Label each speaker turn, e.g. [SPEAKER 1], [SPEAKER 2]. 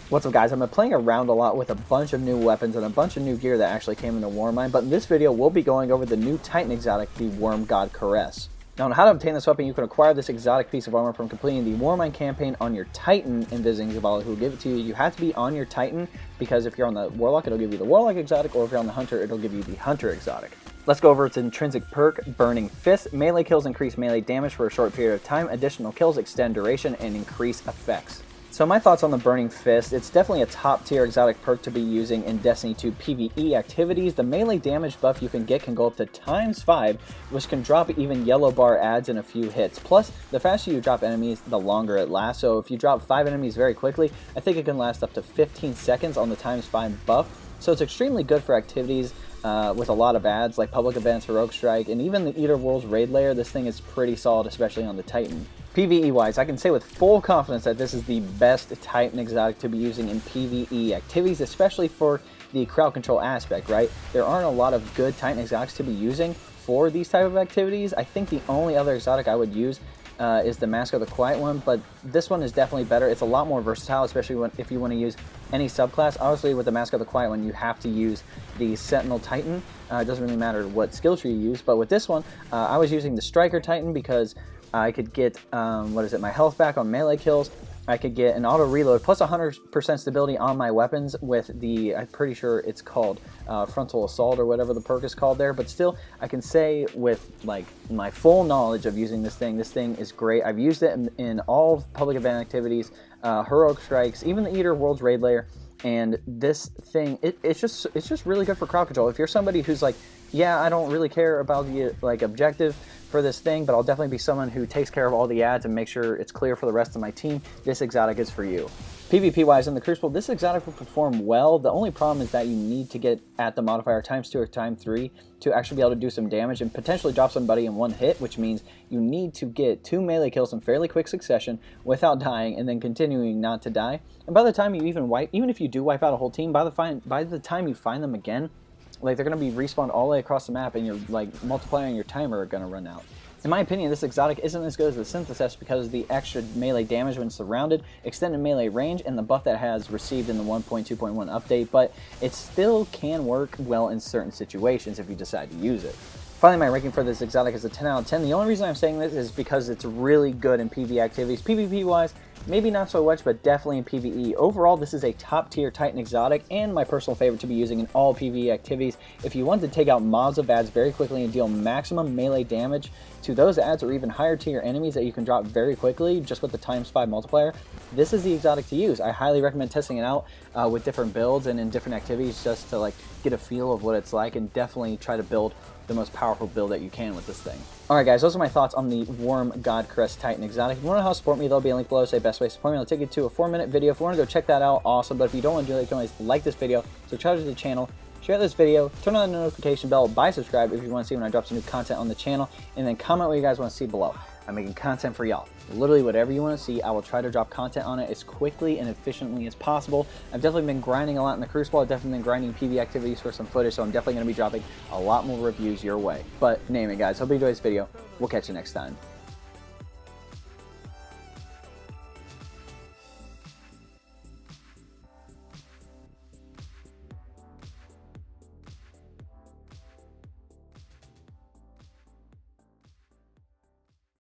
[SPEAKER 1] What's up guys, I've been playing around a lot with a bunch of new weapons and a bunch of new gear that actually came into Warmind, but in this video we'll be going over the new Titan Exotic, the Wormgod Caress. Now on how to obtain this weapon, you can acquire this exotic piece of armor from completing the Warmind campaign on your Titan and visiting Zavala, who will give it to you. You have to be on your Titan, because if you're on the Warlock it'll give you the Warlock exotic, or if you're on the Hunter it'll give you the Hunter exotic. Let's go over its intrinsic perk, Burning Fist. Melee kills increase melee damage for a short period of time, additional kills extend duration, and increase effects. So my thoughts on the Burning Fist, it's definitely a top tier exotic perk to be using in Destiny 2 PVE activities. The melee damage buff you can get can go up to ×5, which can drop even yellow bar adds in a few hits. Plus, the faster you drop enemies, the longer it lasts. So if you drop 5 enemies very quickly, I think it can last up to 15 seconds on the ×5 buff. So it's extremely good for activities with a lot of adds like public events, heroic strike, and even the Eater World's raid layer. This thing is pretty solid, especially on the Titan. PvE wise, I can say with full confidence that this is the best Titan exotic to be using in PvE activities, especially for the crowd control aspect, right? There aren't a lot of good Titan exotics to be using for these type of activities. I think the only other exotic I would use is the Mask of the Quiet One, but this one is definitely better. It's a lot more versatile, especially if you want to use any subclass. Obviously, with the Mask of the Quiet One, you have to use the Sentinel Titan. It doesn't really matter what skill tree you use, but with this one, I was using the Striker Titan because I could get, my health back on melee kills. I could get an auto reload plus 100% stability on my weapons with the, I'm pretty sure it's called Frontal Assault or whatever the perk is called there. But still, I can say with like my full knowledge of using this thing is great. I've used it in all public event activities, heroic strikes, even the Eater World's raid layer. And this thing, it's just really good for crowd control. If you're somebody who's like, yeah, I don't really care about the objective for this thing, but I'll definitely be someone who takes care of all the ads and make sure it's clear for the rest of my team, this exotic is for you. PvP wise in the Crucible, this exotic will perform well. The only problem is that you need to get at the modifier ×2 or ×3 to actually be able to do some damage and potentially drop somebody in one hit, which means you need to get 2 melee kills in fairly quick succession without dying and then continuing not to die. And by the time you even if you do wipe out a whole team, by the time you find them again, like, they're going to be respawned all the way across the map, and your multiplier and your timer are going to run out. In my opinion, this exotic isn't as good as the Synthesis because of the extra melee damage when surrounded, extended melee range, and the buff that has received in the 1.2.1 update, but it still can work well in certain situations if you decide to use it. Finally, my ranking for this exotic is a 10 out of 10. The only reason I'm saying this is because it's really good in PvE activities. PvP-wise, maybe not so much, but definitely in PvE. Overall, this is a top-tier Titan exotic and my personal favorite to be using in all PvE activities. If you want to take out mobs of ads very quickly and deal maximum melee damage to those ads or even higher tier enemies that you can drop very quickly just with the ×5 multiplier, this is the exotic to use. I highly recommend testing it out with different builds and in different activities just to get a feel of what it's like, and definitely try to build the most powerful build that you can with this thing. Alright guys, those are my thoughts on the Wormgod Caress Titan Exotic. If you want to know how to support me, there'll be a link below. Say best way to support me. I'll take you to a 4-minute video. If you want to go check that out, awesome. But if you don't want to do that, you can always like this video, subscribe to the channel, share this video, turn on the notification bell, subscribe if you want to see when I drop some new content on the channel, and then comment what you guys want to see below. I'm making content for y'all. Literally whatever you want to see, I will try to drop content on it as quickly and efficiently as possible. I've definitely been grinding a lot in the Crucible. I've definitely been grinding PvE activities for some footage, so I'm definitely going to be dropping a lot more reviews your way. But name it, guys. Hope you enjoyed this video. We'll catch you next time.